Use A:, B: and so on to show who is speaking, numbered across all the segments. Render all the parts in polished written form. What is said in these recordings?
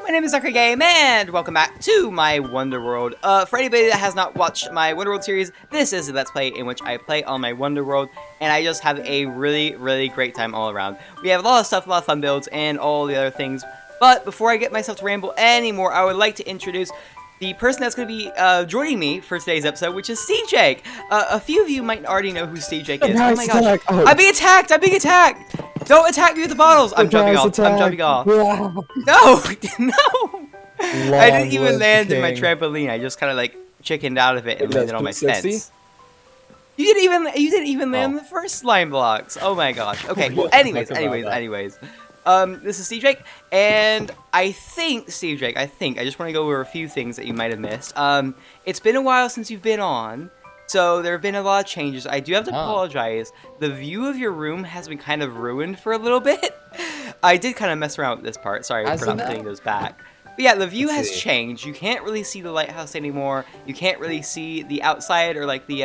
A: my name is Zucker Game, and welcome back to my Wonder World. For anybody that has not watched my Wonder World series, this is a Let's Play in which I play on my Wonder World, and I just have a really great time all around. We have a lot of stuff, a lot of fun builds, and all the other things. But before I get myself to ramble anymore, I would like to introduce the person that's going to be joining me for today's episode, which is Steve Jake. A few of you might already know who Steve Jake is. Oh my gosh.
B: Oh.
A: I'm being attacked! I'm being attacked! Don't attack me with the bottles! I'm jumping off. I'm jumping off.
B: Yeah.
A: No! No! I didn't even
B: live
A: land
B: the
A: in my
B: king.
A: trampoline. I just kind of like chickened out of it and
B: Wait,
A: landed on my
B: that's 360?
A: fence. You didn't even land the first slime blocks. Oh my gosh. Okay. Well, anyways. This is Steve Jake, and I think Steve Jake. I just want to go over a few things that you might have missed. It's been a while since you've been on, so there have been a lot of changes. I do have to apologize. The view of your room has been kind of ruined for a little bit. I did kind of mess around with this part. Sorry for not putting those back. But yeah, the view has changed. You can't really see the lighthouse anymore. You can't really see the outside or like the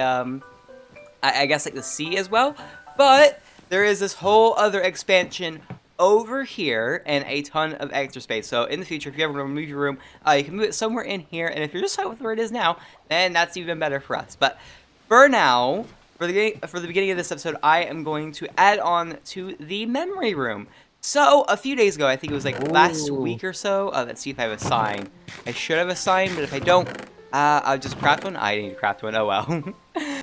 A: I guess like the sea as well. But there is this whole other expansion over here and a ton of extra space. So in the future, if you ever want to move your room, you can move it somewhere in here. And if you're just fine with where it is now, then that's even better for us. But for now, for the beginning of this episode, I am going to add on to the memory room. So a few days ago, I think it was like last week or so. Let's see if I have a sign. I should have a sign, but if I don't, I'll just craft one. I need to craft one. Oh well.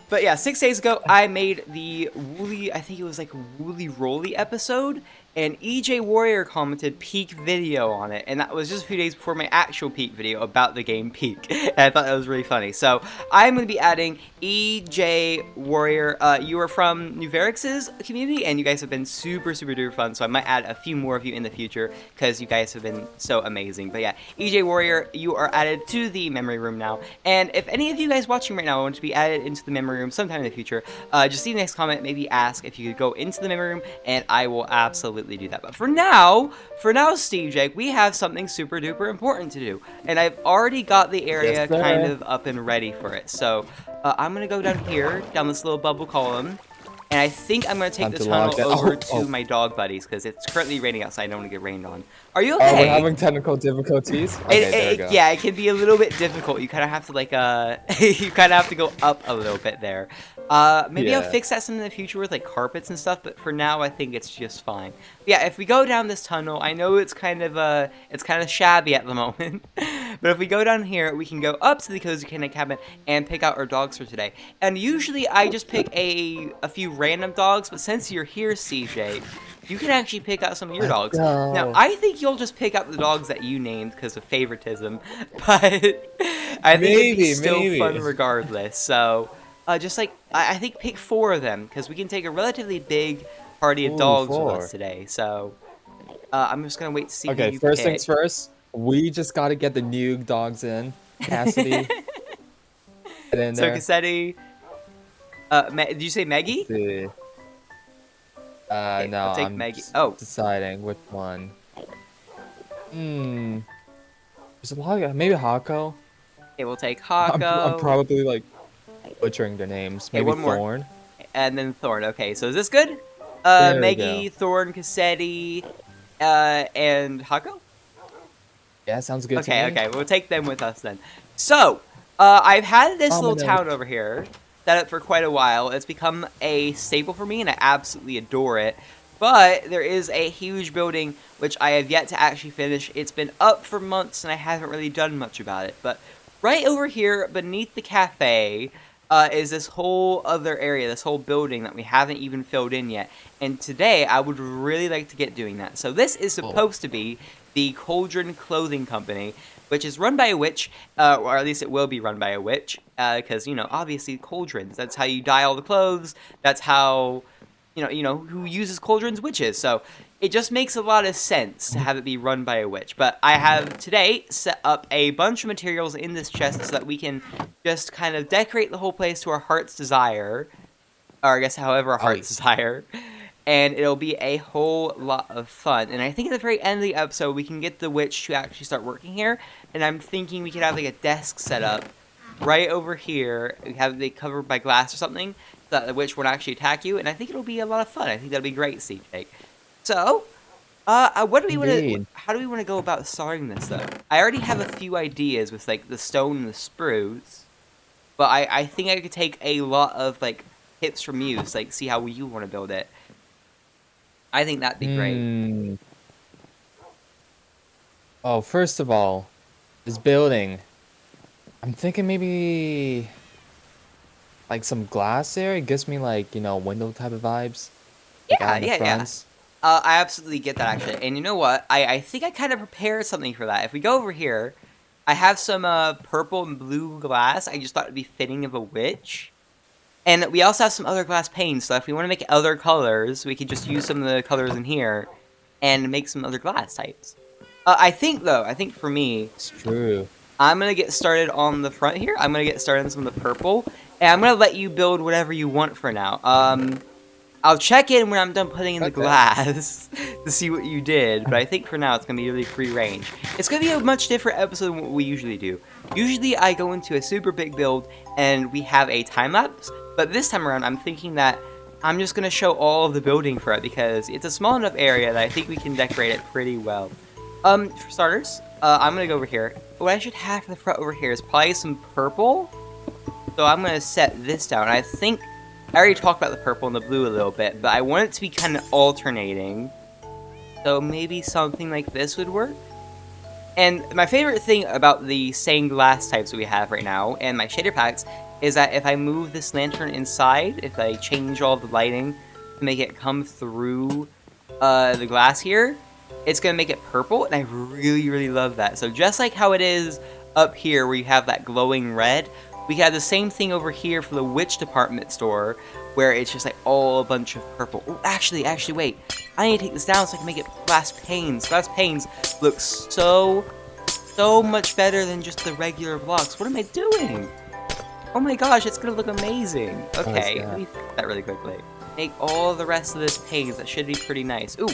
A: But yeah, 6 days ago, I made the Woolly, I think it was like Woolly Rolly episode, and EJ Warrior commented peak video on it, and that was just a few days before my actual peak video about the game Peak, and I thought that was really funny. So I'm going to be adding EJ Warrior. You are from IKUYUK'S community, and you guys have been super duper fun, so I might add a few more of you in the future, because you guys have been so amazing. But yeah, EJ Warrior, you are added to the memory room now, and if any of you guys watching right now want to be added into the memory room sometime in the future, just leave a nice comment, maybe ask if you could go into the memory room, and I will absolutely do that. But for now, Steve Jake, we have something super duper important to do, and I've already got the area kind of up and ready for it. So I'm gonna go down here, down this little bubble column, and I think I'm gonna take the tunnel over to my dog buddies because it's currently raining outside. I don't want to get rained on. Are you okay?
B: Oh, we're having technical difficulties. Okay, there we go.
A: Yeah, it can be a little bit difficult. You kind of have to like you kind of have to go up a little bit there. Maybe I'll fix that some in the future with like carpets and stuff, but for now I think it's just fine. But yeah, if we go down this tunnel, I know it's kind of shabby at the moment, but if we go down here, we can go up to the Cozy Kennel cabin and pick out our dogs for today. And usually I just pick a few random dogs, but since you're here, CJ, you can actually pick out some of your dogs. Now, I think you'll just pick out the dogs that you named because of favoritism, but I think it'd be still fun regardless. So, just like, I think pick 4 of them because we can take a relatively big party of dogs with us today. So, I'm just going to wait to see who you
B: first
A: pick.
B: things first, we just got to get the new dogs in. Cassidy. Get in there.
A: So, Cassidy, did you say Maggie?
B: Okay, no,
A: I'll take
B: I'm
A: Maggie.
B: deciding which one. There's a lot of, maybe Hako.
A: Okay, we'll take Hako.
B: I'm probably like butchering their names. Maybe
A: one more.
B: Thorn.
A: And then Thorn. Okay, so is this good? Maggie, Thorn, Cassetti, and Hako?
B: Yeah, sounds good to me.
A: Okay, we'll take them with us then. So, I've had this little town over here set up for quite a while. It's become a staple for me, and I absolutely adore it. But there is a huge building which I have yet to actually finish. It's been up for months, and I haven't really done much about it. But right over here, beneath the cafe, is this whole other area, this whole building that we haven't even filled in yet. And today, I would really like to get doing that. So this is supposed to be the Cauldron Clothing Company, which is run by a witch, or at least it will be run by a witch, because, you know, obviously cauldrons, that's how you dye all the clothes, that's how, you know, who uses cauldrons? Witches, so it just makes a lot of sense to have it be run by a witch. But I have today set up a bunch of materials in this chest so that we can just kind of decorate the whole place to our heart's desire, or I guess however our heart's desire. And it'll be a whole lot of fun. And I think at the very end of the episode, we can get the witch to actually start working here. And I'm thinking we could have like a desk set up right over here. We have it covered by glass or something, so that the witch won't actually attack you. And I think it'll be a lot of fun. I think that'll be great, CJ. So, What do we want to?
B: Indeed.
A: How do we want to go about starting this though? I already have a few ideas with like the stone and the spruce, but I think I could take a lot of like tips from you, so, like see how you want to build it. I think that'd be great.
B: Hmm. Oh, first of all, this building. I'm thinking maybe like some glass there. It gives me like, window type of vibes. Like out
A: Yeah,
B: in the
A: yeah, yeah.
B: fronts.
A: I absolutely get that actually. And you know what? I think I kind of prepared something for that. If we go over here, I have some purple and blue glass. I just thought it'd be fitting of a witch. And we also have some other glass panes, so if we want to make other colors, we could just use some of the colors in here and make some other glass types. I think for me,
B: It's true.
A: I'm going to get started on the front here. I'm going to get started on some of the purple. And I'm going to let you build whatever you want for now. I'll check in when I'm done putting in the
B: Okay.
A: glass to see what you did, but I think for now it's going to be really free range. It's going to be a much different episode than what we usually do. Usually I go into a super big build and we have a time lapse, but this time around I'm thinking that I'm just going to show all of the building for it because it's a small enough area that I think we can decorate it pretty well. For starters, I'm going to go over here. What I should have for the front over here is probably some purple. So I'm going to set this down. I think I already talked about the purple and the blue a little bit, but I want it to be kind of alternating. So maybe something like this would work. And my favorite thing about the stained glass types that we have right now and my shader packs is that if I move this lantern inside, if I change all the lighting to make it come through the glass here, it's going to make it purple, and I really, really love that. So just like how it is up here where you have that glowing red, we have the same thing over here for the witch department store, where it's just like all a bunch of purple. Oh, actually, wait. I need to take this down so I can make it glass panes. Glass panes look so much better than just the regular blocks. What am I doing? Oh my gosh, it's gonna look amazing. Okay, let me fix that really quickly. Make all the rest of this panes. That should be pretty nice. Ooh,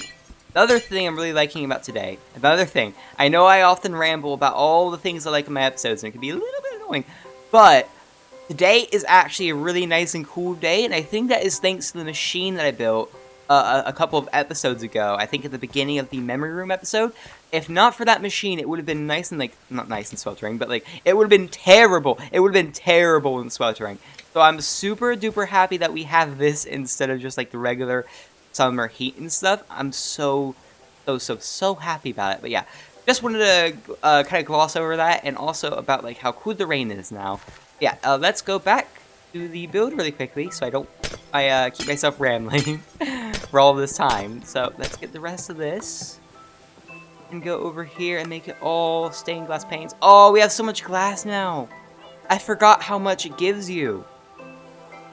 A: the other thing I'm really liking about today. Another thing. I know I often ramble about all the things I like in my episodes, and it can be a little bit annoying, but today is actually a really nice and cool day, and I think that is thanks to the machine that I built a couple of episodes ago. I think at the beginning of the memory room episode. If not for that machine, it would have been nice and, like, not nice and sweltering, but, like, it would have been terrible. It would have been terrible and sweltering. So I'm super duper happy that we have this instead of just, like, the regular summer heat and stuff. I'm so happy about it. But yeah, just wanted to kind of gloss over that, and also about, like, how cool the rain is now. Yeah, let's go back to the build really quickly so I keep myself rambling for all this time. So let's get the rest of this and go over here and make it all stained glass panes. Oh, we have so much glass now. I forgot how much it gives you.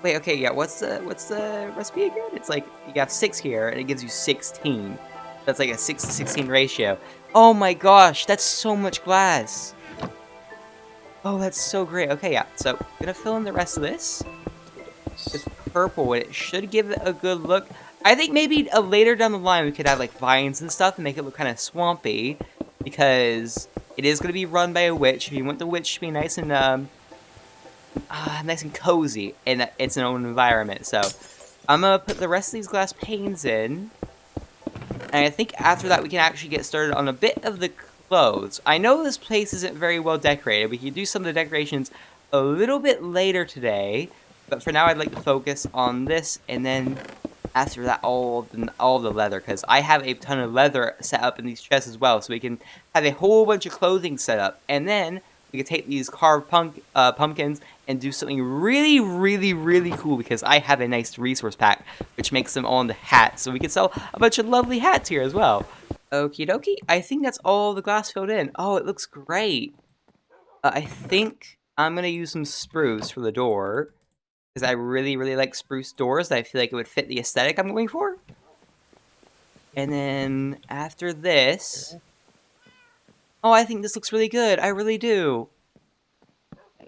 A: Wait, okay, yeah, what's the recipe again? It's like you have 6 here and it gives you 16. That's like a 6 to 16 ratio. Oh my gosh, that's so much glass. Oh, that's so great. Okay, yeah. So, I'm gonna fill in the rest of this. It's purple, and it should give it a good look. I think maybe later down the line we could have like vines and stuff and make it look kind of swampy, because it is gonna be run by a witch. If you want the witch to be nice and cozy in its own environment, so I'm gonna put the rest of these glass panes in, and I think after that we can actually get started on a bit of the clothes. I know this place isn't very well decorated. We can do some of the decorations a little bit later today, but for now I'd like to focus on this, and then after that all the leather, because I have a ton of leather set up in these chests as well, so we can have a whole bunch of clothing set up, and then we can take these carved pumpkins and do something really, really, really cool, because I have a nice resource pack which makes them all into hats, so we can sell a bunch of lovely hats here as well. Okie dokie, I think that's all the glass filled in. Oh, it looks great. I think I'm gonna use some spruce for the door, because I really, really like spruce doors. I feel like it would fit the aesthetic I'm going for. And then after this, oh, I think this looks really good. I really do.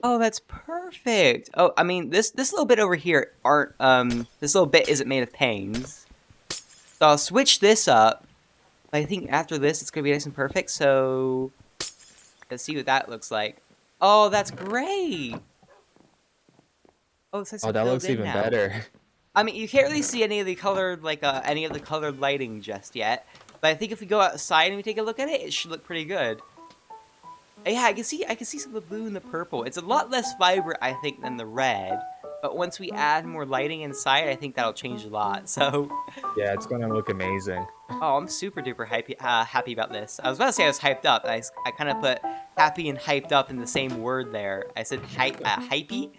A: Oh, that's perfect. Oh, I mean, this little bit over here this little bit isn't made of panes. So I'll switch this up. I think after this, it's gonna be nice and perfect. So let's see what that looks like. Oh, that's great. Oh, it's nice
B: Oh,
A: and
B: that
A: filled
B: looks
A: in
B: even
A: now.
B: better.
A: I mean, you can't really see any of the colored lighting just yet, But I think if we go outside and we take a look at it, it should look pretty good. Yeah, I can see some of the blue and the purple. It's a lot less vibrant, I think, than the red. But once we add more lighting inside, I think that'll change a lot. So,
B: Yeah, it's gonna look amazing.
A: oh, I'm super duper happy about this. I was about to say I was hyped up. I kind of put happy and hyped up in the same word there. I said hypey.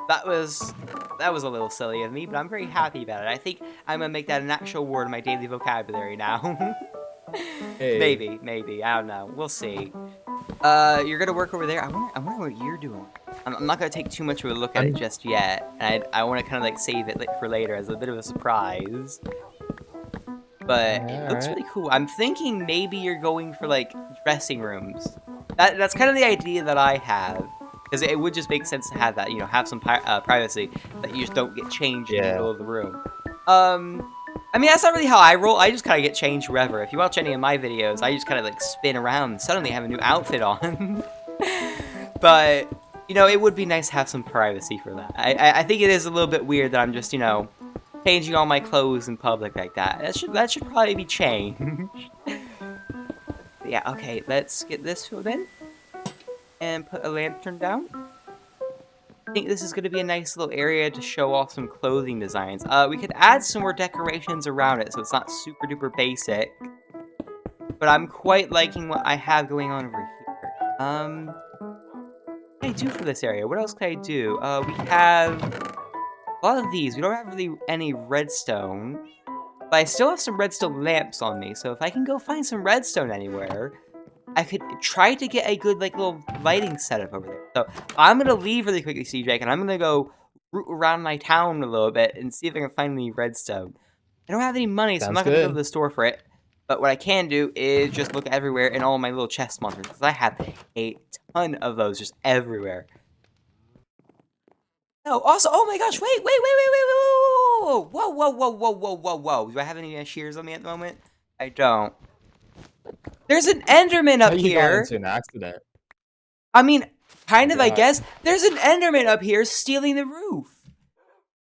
A: That was a little silly of me, but I'm very happy about it. I think I'm gonna make that an actual word in my daily vocabulary now.
B: Hey.
A: Maybe. I don't know. We'll see. You're gonna work over there. I wonder what you're doing. I'm not gonna take too much of a look at it just yet, and I want to kind of like save it for later as a bit of a surprise. But it looks really cool. I'm thinking maybe you're going for like dressing rooms. That's kind of the idea that I have, because it would just make sense to have that, you know, have some privacy, that you just don't get changed in the middle of the room. I mean, that's not really how I roll. I just kind of get changed wherever. If you watch any of my videos, I just kind of like spin around and suddenly have a new outfit on. But, you know, it would be nice to have some privacy for that. I think it is a little bit weird that I'm just, you know, changing all my clothes in public like that. That should probably be changed. Yeah, okay, let's get this filled in. And put a lantern down. I think this is going to be a nice little area to show off some clothing designs. We could add some more decorations around it so it's not super duper basic. But I'm quite liking what I have going on over here. What can I do for this area? What else can I do? We have a lot of these. We don't have really any redstone. But I still have some redstone lamps on me. So if I can go find some redstone anywhere, I could try to get a good, like, little lighting setup over there. So, I'm gonna leave really quickly, CJ, and I'm gonna go root around my town a little bit and see if I can find any redstone. I don't have any money, so I'm not gonna go to the store for it. But what I can do is just look everywhere in all my little chest monsters, because I have a ton of those just everywhere. Oh, also, oh my gosh, wait, whoa. Do I have any shears on me at the moment? I don't. There's an Enderman up here.
B: You got into an accident.
A: I mean, kind of, I guess. There's an Enderman up here stealing the roof.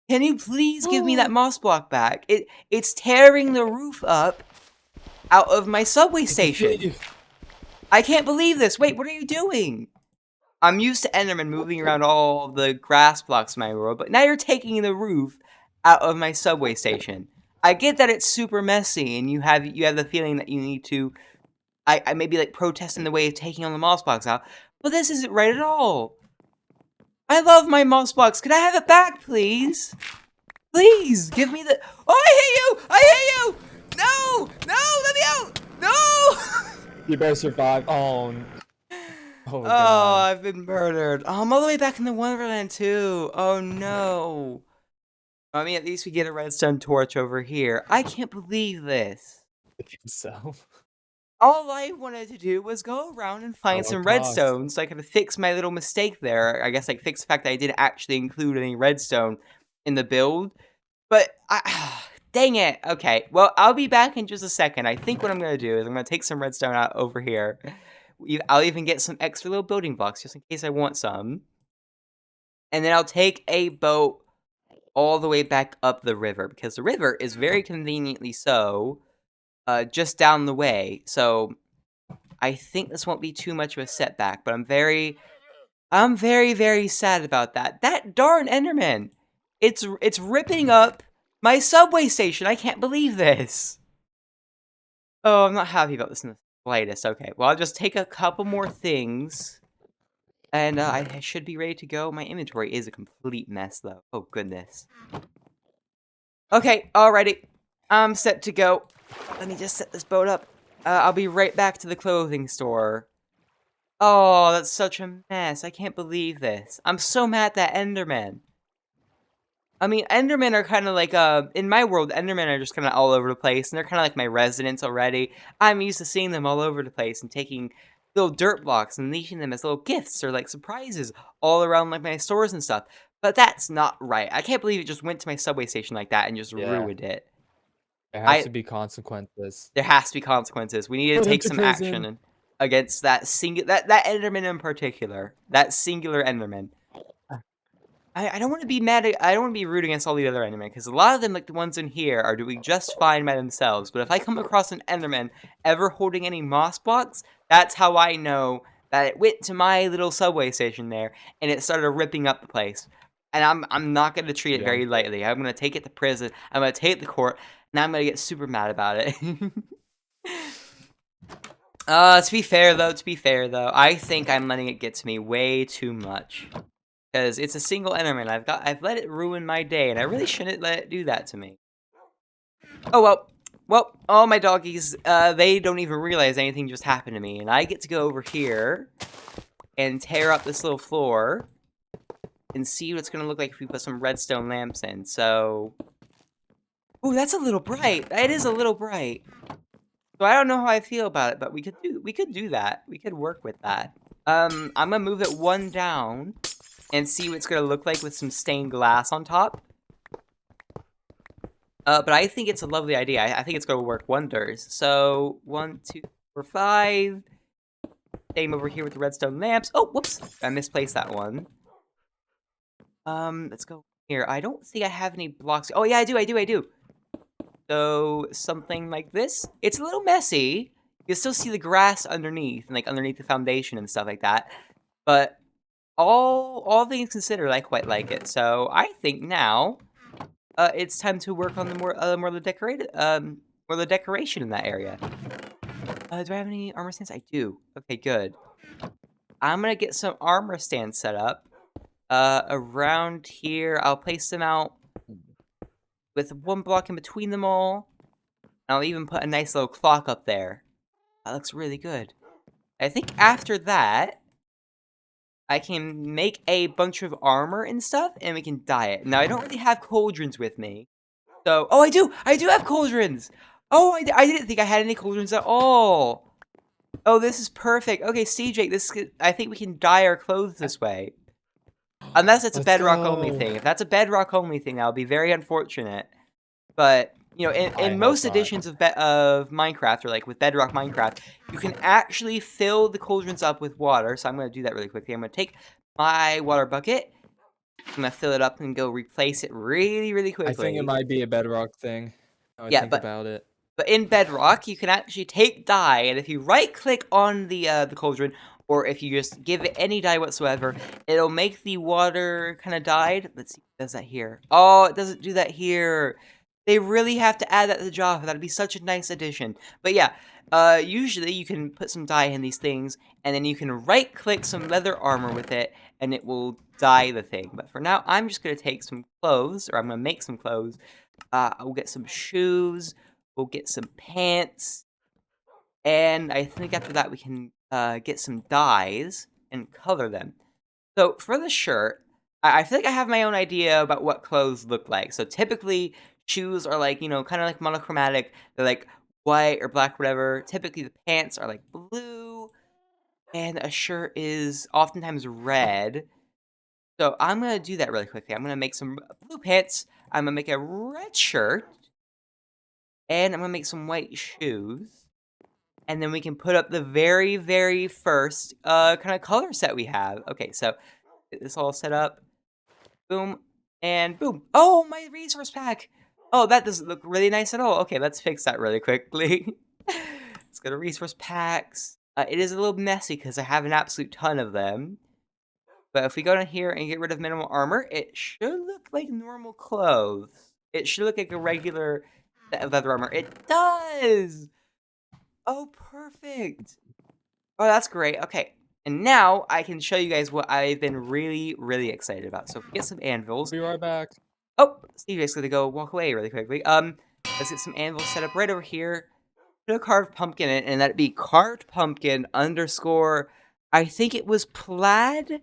A: Can you please give me that moss block back? It's tearing the roof up out of my subway station. I can't believe this. Wait, what are you doing? I'm used to Enderman moving around all the grass blocks in my world, but now you're taking the roof out of my subway station. I get that it's super messy, and you have the feeling that you need to. I maybe like protest in the way of taking on the moss blocks out, but this isn't right at all. I love my moss blocks. Could I have it back, please? Please give me the. Oh, I hate you! No! Let me out! No!
B: You better survive. Oh, God.
A: I've been murdered. Oh, I'm all the way back in the Wonderland too. Oh no. I mean, at least we get a redstone torch over here. I can't believe this.
B: So.
A: All I wanted to do was go around and find some redstone so I could fix my little mistake there. I guess like fix the fact that I didn't actually include any redstone in the build. But dang it. Okay, well, I'll be back in just a second. I think what I'm going to do is I'm going to take some redstone out over here. I'll even get some extra little building blocks just in case I want some. And then I'll take a boat all the way back up the river because the river is very conveniently so just down the way. So I think this won't be too much of a setback, but I'm very, very sad about that. That darn Enderman. It's ripping up my subway station. I can't believe this. Oh, I'm not happy about this in the slightest. Okay, well, I'll just take a couple more things. And I should be ready to go. My inventory is a complete mess, though. Oh, goodness. Okay, alrighty. I'm set to go. Let me just set this boat up. I'll be right back to the clothing store. Oh, that's such a mess. I can't believe this. I'm so mad at that Enderman. I mean, Endermen are kind of like, in my world, Endermen are just kind of all over the place, and they're kind of like my residents already. I'm used to seeing them all over the place and taking little dirt blocks and leaving them as little gifts or like surprises all around like my stores and stuff. But that's not right. I can't believe it just went to my subway station like that and just ruined it.
B: There has to be consequences.
A: There has to be consequences. We need to take some action against that that Enderman in particular. That singular Enderman. I don't want to be mad. I don't want to be rude against all the other Endermen, because a lot of them, like the ones in here, are doing just fine by themselves. But if I come across an Enderman ever holding any moss blocks, that's how I know that it went to my little subway station there, and it started ripping up the place. And I'm not gonna treat it
B: Yeah.
A: very lightly. I'm gonna take it to prison. I'm gonna take it to court, and I'm gonna get super mad about it. To be fair though, I think I'm letting it get to me way too much. Because it's a single Enderman. I've let it ruin my day, and I really shouldn't let it do that to me. Oh well. Well, all my doggies, they don't even realize anything just happened to me, and I get to go over here and tear up this little floor and see what it's gonna look like if we put some redstone lamps in. So, ooh, that's a little bright. It is a little bright. So I don't know how I feel about it, but we could do that. We could work with that. I'm gonna move it one down and see what it's gonna look like with some stained glass on top. But I think it's a lovely idea. I think it's gonna work wonders. So 1, 2, 4, 5. Same over here with the redstone lamps. Oh, whoops! I misplaced that one. Let's go here. I don't think I have any blocks. Oh yeah, I do. So something like this. It's a little messy. You still see the grass underneath, and like underneath the foundation and stuff like that. But all things considered, I quite like it. So I think now, it's time to work on the more the decoration in that area. Do I have any armor stands? I do. Okay, good. I'm gonna get some armor stands set up. Around here, I'll place them out with one block in between them all. I'll even put a nice little clock up there. That looks really good. I think after that, I can make a bunch of armor and stuff, and we can dye it. Now, I don't really have cauldrons with me. So, oh, I do have cauldrons! Oh, I didn't think I had any cauldrons at all! Oh, this is perfect. Okay, CJ, I think we can dye our clothes this way. Unless it's a bedrock-only thing. If that's a bedrock-only thing, that would be very unfortunate. But, you know, in most editions of Minecraft, or like with Bedrock Minecraft, you can actually fill the cauldrons up with water. So I'm going to do that really quickly. I'm going to take my water bucket. I'm going to fill it up and go replace it really, really quickly.
B: I think it might be a bedrock thing. I
A: Yeah,
B: think about it.
A: But in Bedrock, you can actually take dye, and if you right-click on the cauldron, or if you just give it any dye whatsoever, it'll make the water kind of dyed. Let's see if it does that here. Oh, it doesn't do that here. They really have to add that to Java. That'd be such a nice addition. But yeah, usually you can put some dye in these things, and then you can right-click some leather armor with it, and it will dye the thing. But for now, I'm just going to take some clothes, or I'm going to make some clothes. I'll get some shoes. We'll get some pants. And I think after that, we can get some dyes and color them. So for the shirt, I feel like I have my own idea about what clothes look like. So typically, shoes are like, you know, kind of like monochromatic. They're like white or black, whatever. Typically, the pants are like blue. And a shirt is oftentimes red. So I'm going to do that really quickly. I'm going to make some blue pants. I'm going to make a red shirt. And I'm going to make some white shoes. And then we can put up the very, very first kind of color set we have. Okay, so get this all set up. Boom. And boom. Oh, my resource pack. Oh, that doesn't look really nice at all. Okay, let's fix that really quickly. Let's go to resource packs. It is a little messy because I have an absolute ton of them. But if we go down here and get rid of minimal armor, it should look like normal clothes. It should look like a regular set of leather armor. It does! Oh, perfect. Oh, that's great. Okay. And now I can show you guys what I've been really, really excited about. So if we get some anvils.
B: Be right back.
A: Oh, Steve's gonna go walk away really quickly. Let's get some anvils set up right over here. Put a carved pumpkin in it, and that'd be carved pumpkin underscore, I think it was plaid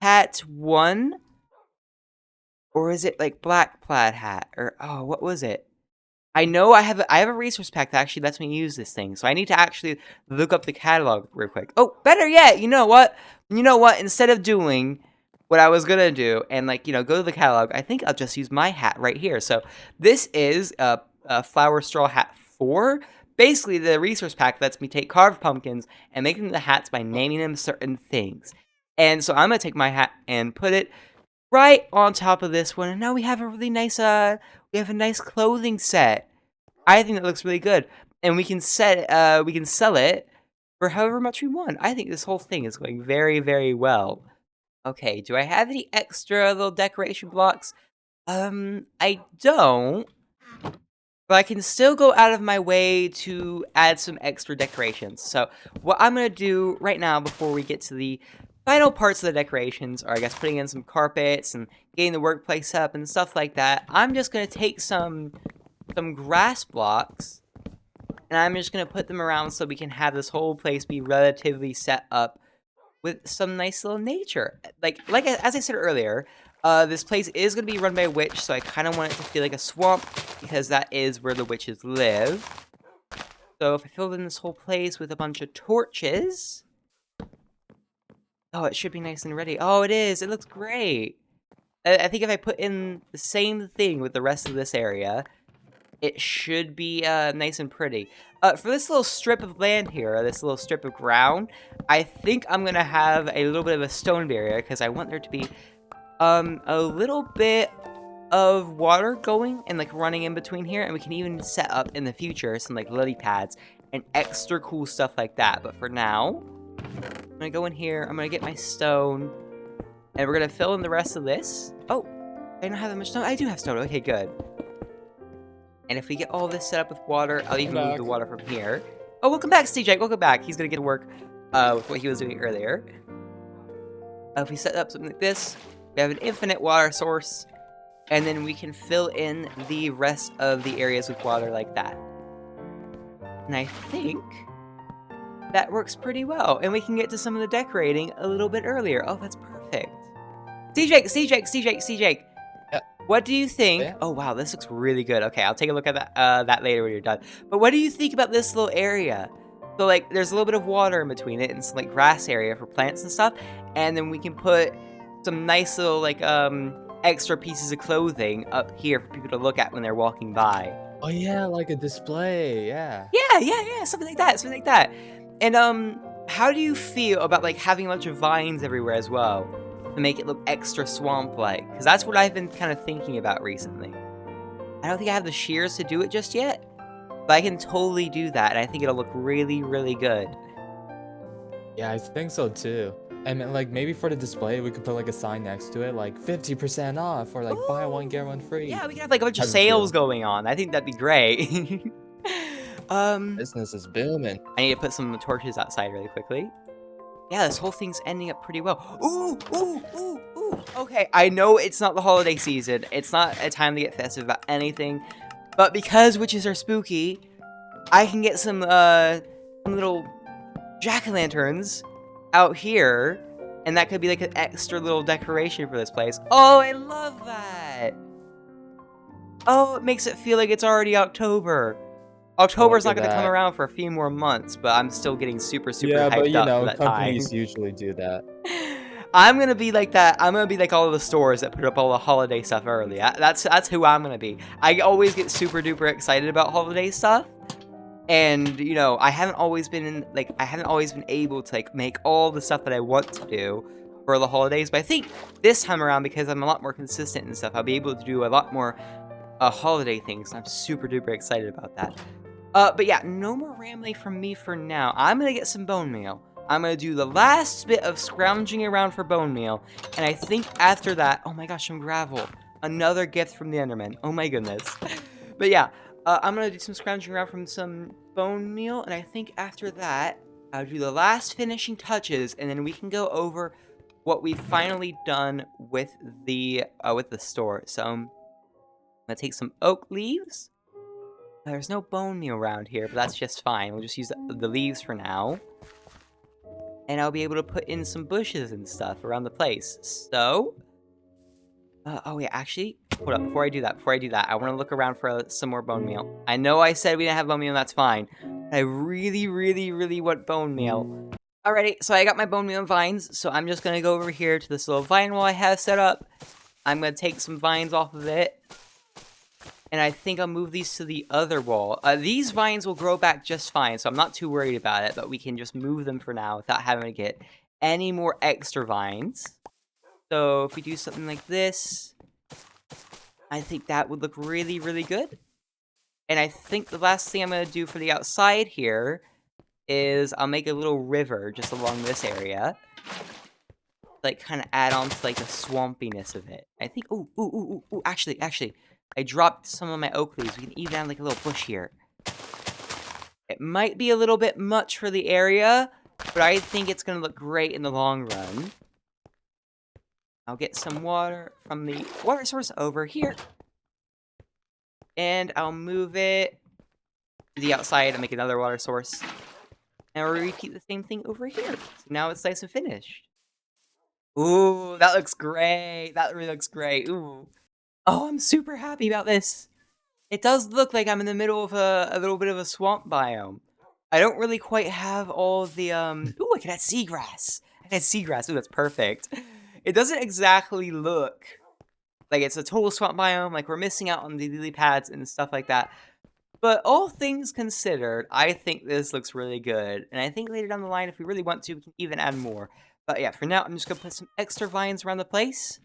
A: hat 1. Or is it like black plaid hat? Or, oh, what was it? I know I have a resource pack that actually lets me use this thing, so I need to actually look up the catalog real quick. Oh, better yet, you know what? Instead of doing what I was gonna do and like, go to the catalog, I think I'll just use my hat right here. So this is a flower straw hat 4. Basically, the resource pack lets me take carved pumpkins and make them the hats by naming them certain things. And so I'm gonna take my hat and put it right on top of this one, and now we have a really nice we have a nice clothing set. I think that looks really good, and we can sell it for however much we want. I think this whole thing is going very, very well. Okay, do I have any extra little decoration blocks? I don't, but I can still go out of my way to add some extra decorations. So what I'm gonna do right now before we get to the final parts of the decorations, or I guess putting in some carpets and getting the workplace up and stuff like that, I'm just gonna take some grass blocks, and I'm just gonna put them around so we can have this whole place be relatively set up with some nice little nature. As I said earlier, this place is gonna be run by a witch, so I kind of want it to feel like a swamp because that is where the witches live. So if I filled in this whole place with a bunch of torches, oh, it should be nice and ready. Oh, it is. It looks great. I think if I put in the same thing with the rest of this area, it should be nice and pretty. For this little strip of land here, this little strip of ground, I think I'm gonna have a little bit of a stone barrier because I want there to be a little bit of water going and like running in between here, and we can even set up in the future some like lily pads and extra cool stuff like that. But for now, I'm gonna go in here, I'm gonna get my stone, and we're gonna fill in the rest of this. Oh, I don't have that much stone. I do have stone. Okay, good. And if we get all this set up with water, I'll even move the water from here. Oh, welcome back, CJ. Welcome back. He's gonna get to work with what he was doing earlier. If we set up something like this, we have an infinite water source, and then we can fill in the rest of the areas with water like that. And I think that works pretty well. And we can get to some of the decorating a little bit earlier. Oh, that's perfect. CJ.
B: Yeah.
A: What do you think?
B: Yeah.
A: Oh, wow, this looks really good. Okay, I'll take a look at that later when you're done. But what do you think about this little area? So, like, there's a little bit of water in between it and some, like, grass area for plants and stuff. And then we can put some nice little, like, extra pieces of clothing up here for people to look at when they're walking by.
B: Oh yeah, like a display, yeah.
A: Yeah, something like that. And, how do you feel about, like, having a bunch of vines everywhere as well to make it look extra swamp-like? Because that's what I've been kind of thinking about recently. I don't think I have the shears to do it just yet, but I can totally do that, and I think it'll look really, really good.
B: Yeah, I think so too. And like maybe for the display, we could put like a sign next to it, like 50% off, or like buy one get one free.
A: Yeah, we can have like a bunch of sales going on. I think that'd be great.
B: Business is booming.
A: I need to put some torches outside really quickly. Yeah, this whole thing's ending up pretty well. Ooh. Okay, I know it's not the holiday season. It's not a time to get festive about anything. But because witches are spooky, I can get some little jack-o'-lanterns out here, and that could be like an extra little decoration for this place. Oh, I love that! Oh, it makes it feel like it's already October. October's not going to come around for a few more months, but I'm still getting super hyped up for that time. Yeah, but you know,
B: companies usually do that.
A: I'm gonna be like that. I'm gonna be like all of the stores that put up all the holiday stuff early. That's who I'm gonna be. I always get super duper excited about holiday stuff, and you know, I haven't always been able to like make all the stuff that I want to do for the holidays. But I think this time around, because I'm a lot more consistent and stuff, I'll be able to do a lot more holiday things. And I'm super duper excited about that. But yeah, no more rambling from me for now. I'm gonna get some bone meal. I'm gonna do the last bit of scrounging around for bone meal, and I think after that, oh my gosh, some gravel. Another gift from the Enderman. Oh my goodness. But yeah, I'm gonna do some scrounging around from some bone meal, and I think after that, I'll do the last finishing touches, and then we can go over what we've finally done with the store. So, I'm gonna take some oak leaves. There's no bone meal around here, but that's just fine. We'll just use the leaves for now. And I'll be able to put in some bushes and stuff around the place. So, oh yeah, actually, hold up, before I do that, I want to look around for some more bone meal. I know I said we didn't have bone meal, and that's fine. But I really, really, really want bone meal. Alrighty, so I got my bone meal and vines, so I'm just going to go over here to this little vine wall I have set up. I'm going to take some vines off of it. And I think I'll move these to the other wall. These vines will grow back just fine, so I'm not too worried about it. But we can just move them for now without having to get any more extra vines. So if we do something like this, I think that would look really, really good. And I think the last thing I'm going to do for the outside here is I'll make a little river just along this area. Like, kind of add on to, like, the swampiness of it. I think, ooh, actually, I dropped some of my oak leaves. We can even add, like, a little bush here. It might be a little bit much for the area, but I think it's going to look great in the long run. I'll get some water from the water source over here. And I'll move it to the outside and make another water source. And we'll repeat the same thing over here. So now it's nice and finished. Ooh, that looks great. That really looks great. Ooh. Oh, I'm super happy about this. It does look like I'm in the middle of a little bit of a swamp biome. I don't really quite have all the, Ooh, I can add seagrass. I can add seagrass. Ooh, that's perfect. It doesn't exactly look like it's a total swamp biome. Like, we're missing out on the lily pads and stuff like that. But all things considered, I think this looks really good. And I think later down the line, if we really want to, we can even add more. But yeah, for now, I'm just going to put some extra vines around the place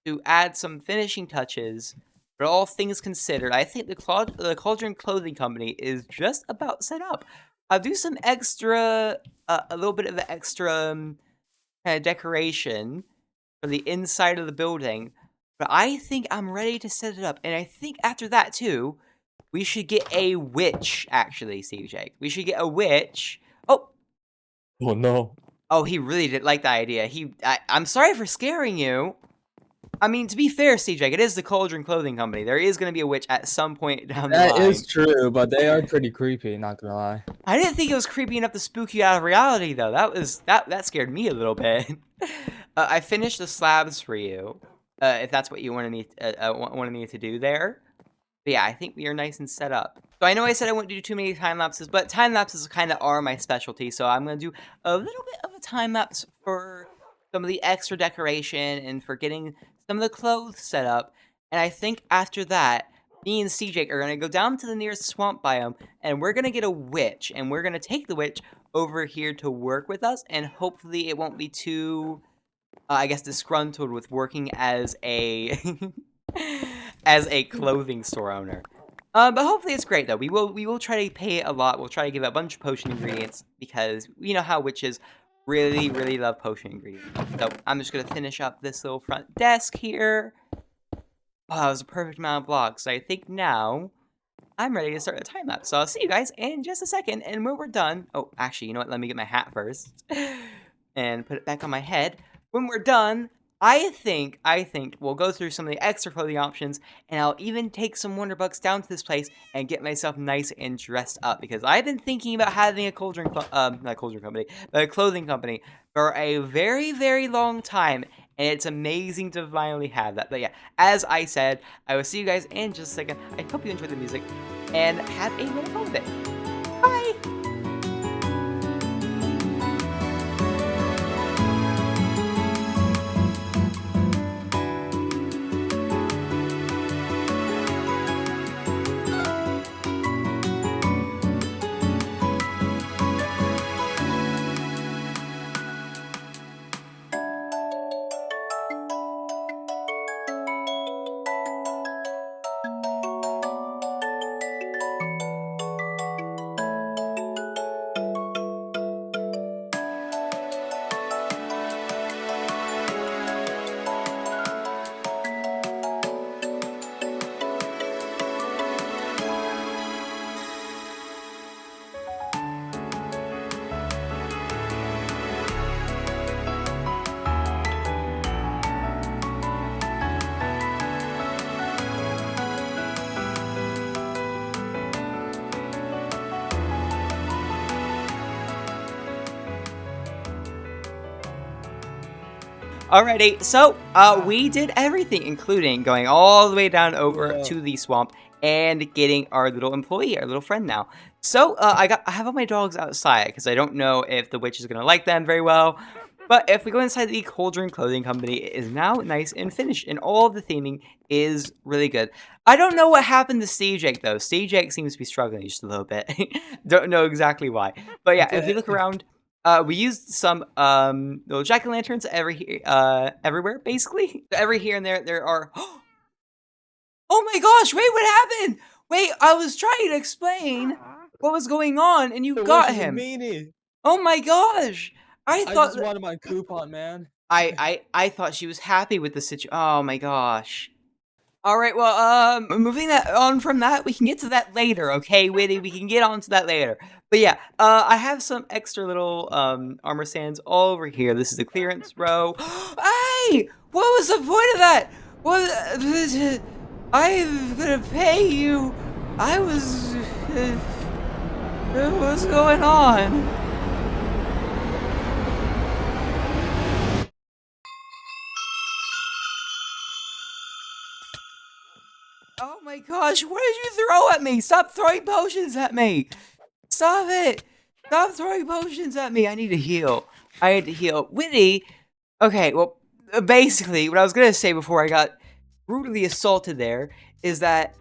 A: to add some finishing touches. But all things considered, I think the Cauldron Clothing Company is just about set up. I'll do some extra, a little bit of the extra kind of decoration for the inside of the building. But I think I'm ready to set it up. And I think after that, too, we should get a witch, actually, CJ. We should get a witch. Oh!
B: Oh, no.
A: Oh, he really didn't like that idea. I'm sorry for scaring you. I mean, to be fair, CJ, it is the Cauldron Clothing Company. There is going to be a witch at some point down the line.
B: That is true, but they are pretty creepy, not gonna lie.
A: I didn't think it was creepy enough to spook you out of reality, though. That scared me a little bit. I finished the slabs for you, if that's what you wanted me to do there. But yeah, I think we are nice and set up. So I know I said I wouldn't do too many time lapses, but time lapses kind of are my specialty. So I'm going to do a little bit of a time lapse for some of the extra decoration and for getting some of the clothes set up. And I think after that, me and CJ are going to go down to the nearest swamp biome and we're going to get a witch. And we're going to take the witch over here to work with us. And hopefully it won't be too, I guess, disgruntled with working as a... as a clothing store owner. But hopefully it's great, though. We will try to pay it a lot. We'll try to give it a bunch of potion ingredients, because you know how witches really, really love potion ingredients. So I'm just going to finish up this little front desk here. Oh, that was a perfect amount of blocks. So I think now I'm ready to start the time lapse. So I'll see you guys in just a second. And when we're done... Oh, actually, you know what? Let me get my hat first. And put it back on my head. When we're done... I think we'll go through some of the extra clothing options, and I'll even take some Wonder Bucks down to this place and get myself nice and dressed up, because I've been thinking about having a not cauldron company, but a clothing company for a very, very long time, and it's amazing to finally have that. But yeah, as I said, I will see you guys in just a second. I hope you enjoyed the music, and have a wonderful day. Bye! Alrighty, so we did everything, including going all the way down over to the swamp and getting our little employee, our little friend now. So I have all my dogs outside because I don't know if the witch is gonna like them very well. But if we go inside the Cauldron Clothing Company, it is now nice and finished, and all of the theming is really good. I don't know what happened to CJ though. CJ seems to be struggling just a little bit. Don't know exactly why. But yeah, if you look around. We used some little jack-o'-lanterns everywhere, basically. So every here and there are. Oh my gosh! Wait, what happened? Wait, I was trying to explain what was going on, and you got him. Oh my gosh! I
B: just wanted my coupon, man.
A: I thought she was happy with the situation. Oh my gosh. All right, well, moving that on from that, we can get to that later, okay, Wittie? We can get on to that later. But yeah, I have some extra little armor stands all over here. This is the clearance row. Hey, what was the point of that? What? I'm gonna pay you. I was. What's going on? Oh my gosh, what did you throw at me? Stop throwing potions at me! Stop it! Stop throwing potions at me! I need to heal. I need to heal. Wittie! Okay, well, basically, what I was gonna say before I got brutally assaulted there is that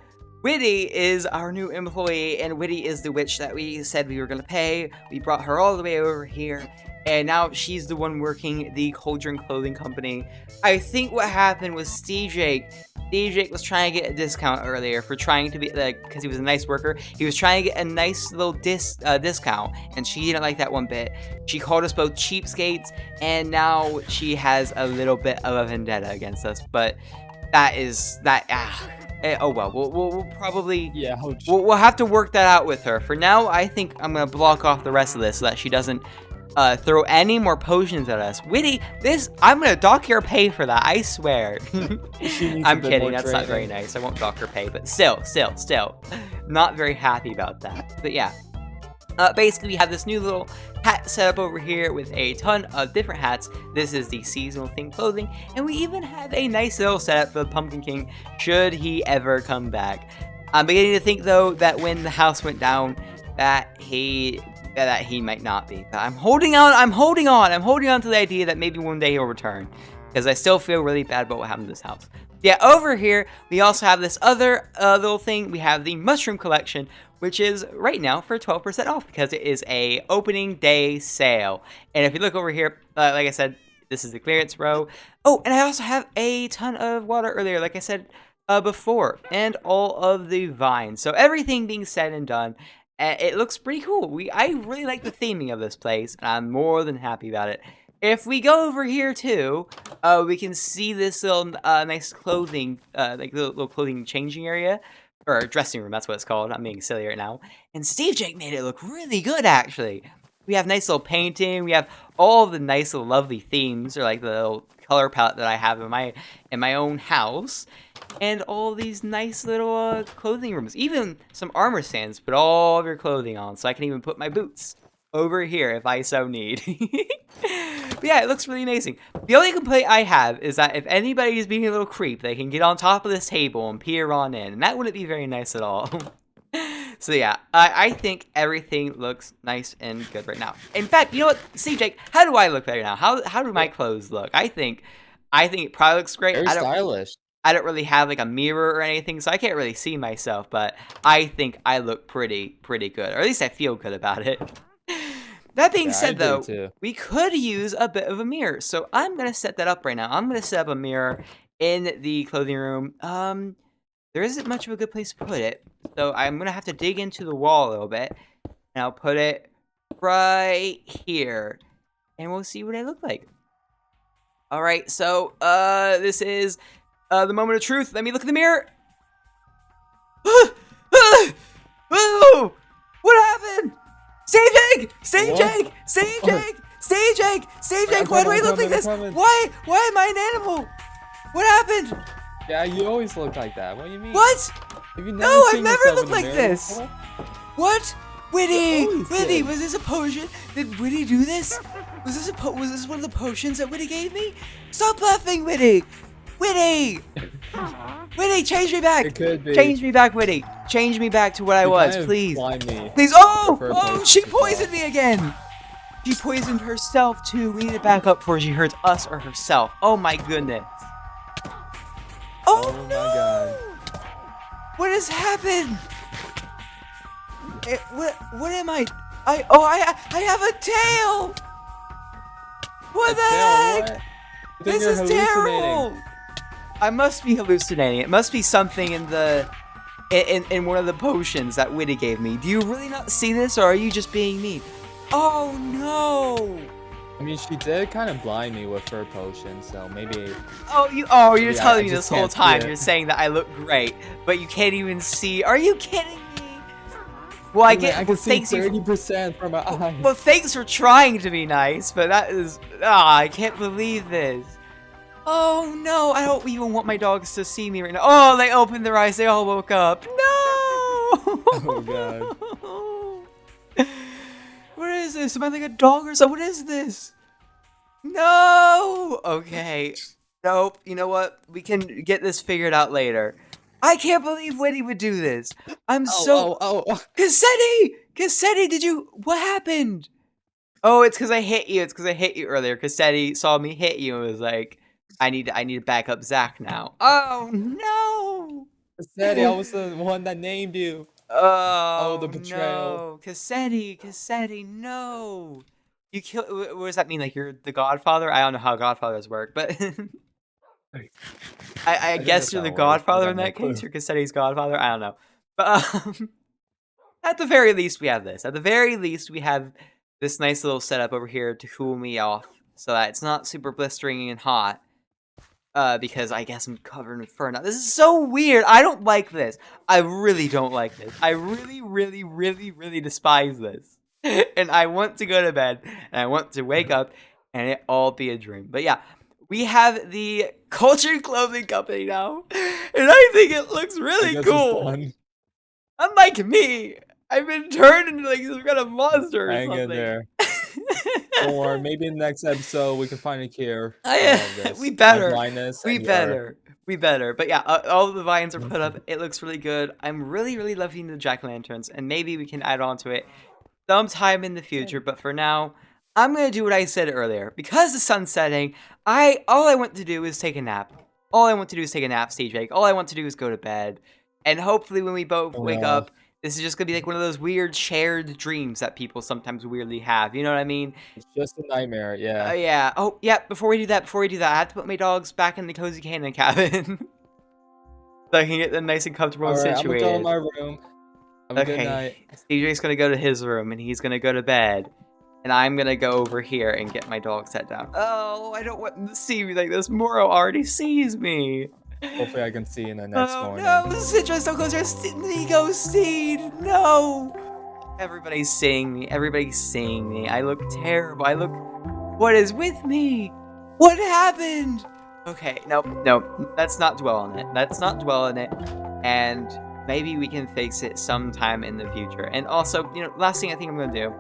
A: Wittie is our new employee, and Wittie is the witch that we said we were gonna pay. We brought her all the way over here, and now she's the one working the Cauldron Clothing Company. I think what happened was Steve was trying to get a discount earlier for trying to be, like, because he was a nice worker. He was trying to get a nice little discount, and she didn't like that one bit. She called us both cheapskates, and now she has a little bit of a vendetta against us. But oh well, we'll probably we'll have to work that out with her. For now, I think I'm gonna block off the rest of this so that she doesn't throw any more potions at us. Wittie, I'm gonna dock your pay for that, I swear. I'm kidding, that's not very nice. I won't dock her pay, but still, not very happy about that. But yeah, basically we have this new little hat set up over here with a ton of different hats. This is the seasonal themed clothing, and we even have a nice little setup for the Pumpkin King should he ever come back. I'm beginning to think though that when the house went down, that he might not be. But I'm holding on to the idea that maybe one day he'll return, because I still feel really bad about what happened to this house. Yeah, over here, we also have this other little thing. We have the mushroom collection, which is right now for 12% off, because it is a opening day sale. And if you look over here, like I said, this is the clearance row. Oh, and I also have a ton of water earlier, like I said before, and all of the vines. So everything being said and done, it looks pretty cool. I really like the theming of this place, and I'm more than happy about it. If we go over here too, we can see this little nice clothing, like little clothing changing area, or dressing room. That's what it's called. I'm being silly right now. And Steve Jake made it look really good, actually. We have nice little painting. We have all the nice little lovely themes, or like the little color palette that I have in my own house. And all these nice little clothing rooms. Even some armor stands. Put all of your clothing on. So I can even put my boots over here if I so need. But yeah, it looks really amazing. The only complaint I have is that if anybody is being a little creep, they can get on top of this table and peer on in. And that wouldn't be very nice at all. So yeah, I think everything looks nice and good right now. In fact, you know what? See, Jake, how do I look right now? How do my clothes look? I think it probably looks great.
B: Very stylish.
A: I don't really have like a mirror or anything, so I can't really see myself, but I think I look pretty good, or at least I feel good about it. That being said, though, we could use a bit of a mirror, so I'm gonna set that up right now. I'm gonna set up a mirror in the clothing room. There isn't much of a good place to put it, so I'm gonna have to dig into the wall a little bit, and I'll put it right here, and we'll see what I look like. All right, so this is the moment of truth. Let me look in the mirror. Oh, what happened? Stay Jake! Why do I look like this? Why am I an animal? What happened?
B: Yeah, you always look like that. What do you mean?
A: What? No, I've never looked like this. What? Wittie, was this a potion? Did Wittie do this? Was this one of the potions that Wittie gave me? Stop laughing, Wittie! Wittie, change me back!
B: It could be.
A: Change me back, Wittie. Change me back to what I was, please. Please. Oh, she poisoned me again. She poisoned herself too. We need to back up before she hurts us or herself. Oh my goodness. Oh no! My God. What has happened? What am I? I have a tail. What the
B: Dale,
A: heck?
B: what?
A: This
B: You're
A: is
B: hallucinating.
A: terrible. I must be hallucinating. It must be something in the in one of the potions that Wittie gave me. Do you really not see this, or are you just being mean? Oh no!
B: I mean, she did kind of blind me with her potion, so maybe.
A: You're
B: Maybe I
A: telling me
B: just
A: this whole
B: can't see
A: time.
B: it.
A: You're saying that I look great, but you can't even see. Are you kidding me? Well, I get.
B: I
A: Well,
B: can see
A: thanks you.
B: 30% from my eyes.
A: Well, thanks for trying to be nice, but that is. I can't believe this. Oh no, I don't even want my dogs to see me right now. Oh, they opened their eyes. They all woke up. No!
B: Oh
A: god. What is this? Am I like a dog or something? What is this? No! Okay. Nope. You know what? We can get this figured out later. I can't believe Wittie would do this. I'm so...
B: Oh.
A: Cassetti, did you... What happened? Oh, it's because I hit you. It's because I hit you earlier. Cassetti saw me hit you and was like, I need to back up Zach now. Oh, no!
B: Cassetti, I was the one that named you.
A: Oh,
B: the betrayal.
A: No. Cassetti, no. You kill. What does that mean? Like you're the Godfather? I don't know how Godfathers work, but I guess you're the Godfather in that case. You're Cassetti's Godfather. I don't know, but at the very least, we have this. At the very least, we have this nice little setup over here to cool me off, so that it's not super blistering and hot. Because I guess I'm covered in fur now. This is so weird. I don't like this. I really don't like this. I really despise this. And I want to go to bed, and I want to wake up, and it all be a dream. But yeah, we have the Cultured Clothing Company now, and I think it looks really cool. Unlike me, I've been turned into like some kind of monster or
B: Hang
A: something.
B: in there. Or maybe in the next episode we can find a cure.
A: We better. We better. But yeah, all of the vines are put up. It looks really good. I'm really loving the jack-o'-lanterns, and maybe we can add on to it sometime in the future. But for now, I'm gonna do what I said earlier. Because the sun's setting, all I want to do is take a nap. All I want to do is take a nap, CJ. All I want to do is go to bed. And hopefully when we both wake up, this is just gonna be like one of those weird shared dreams that people sometimes weirdly have. You know what I mean?
B: It's just a nightmare, yeah.
A: Yeah. Oh, yeah. Before we do that, I have to put my dogs back in the cozy cannon cabin, so I can get them nice and comfortable and situated.
B: I'm gonna go in my room. Have a good night.
A: CJ's gonna go to his room, and he's gonna go to bed, and I'm gonna go over here and get my dog set down. Oh, I don't want them to see me like this. Moro already sees me.
B: Hopefully I can see in the next morning.
A: No, Citrus, don't close your ego seed. No. Everybody's seeing me. I look terrible. What is with me? What happened? Okay, nope. Let's not dwell on it. And maybe we can fix it sometime in the future. And also, last thing I think I'm gonna do,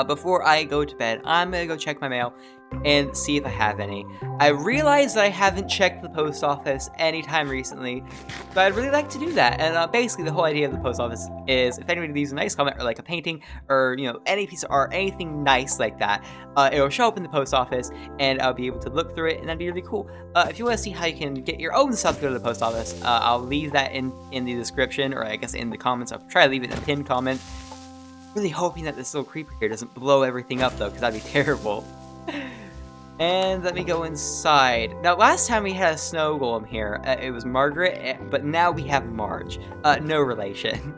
A: before I go to bed, I'm gonna go check my mail and see if I have any. I realize that I haven't checked the post office anytime recently, but I'd really like to do that. And basically the whole idea of the post office is if anybody leaves a nice comment or like a painting or any piece of art, anything nice like that, it'll show up in the post office and I'll be able to look through it, and that'd be really cool. If you want to see how you can get your own stuff to go to the post office, I'll leave that in the description, or I guess in the comments. I'll try to leave it in a pinned comment. Really hoping that this little creeper here doesn't blow everything up though, because that'd be terrible. And let me go inside. Now, last time we had a snow golem here, it was Margaret, but now we have Marge. No relation.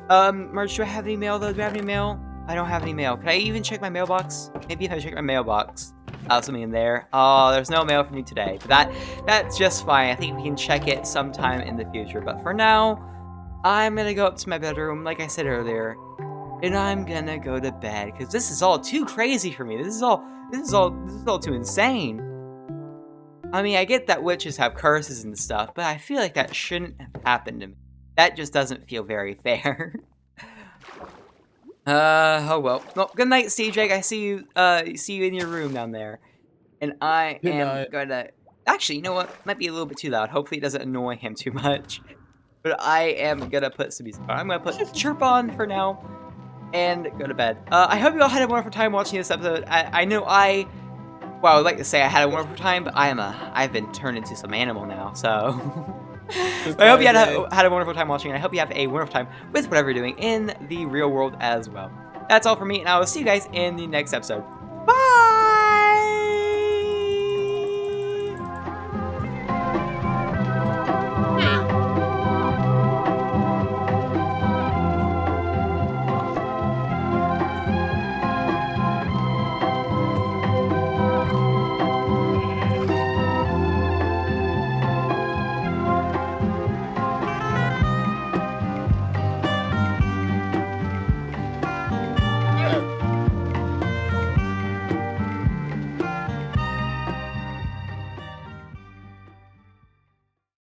A: Marge, do I have any mail though? Do I have any mail? I don't have any mail. Can I even check my mailbox? Maybe if I check my mailbox. Something in there. Oh, there's no mail from you today. But that's just fine. I think we can check it sometime in the future. But for now, I'm gonna go up to my bedroom, like I said earlier, and I'm gonna go to bed because this is all too crazy for me. This is all too insane. I mean, I get that witches have curses and stuff, but I feel like that shouldn't have happened to me. That just doesn't feel very fair. Oh well. Well, good night, CJ. I see you in your room down there. And I am gonna... Actually, you know what? Might be a little bit too loud. Hopefully it doesn't annoy him too much. But I am gonna put some music on. I'm gonna put Chirp on for now and go to bed. I hope you all had a wonderful time watching this episode. I know I would like to say I had a wonderful time, but I've been turned into some animal now, so... I hope you had a wonderful time watching, and I hope you have a wonderful time with whatever you're doing in the real world as well. That's all for me, and I will see you guys in the next episode.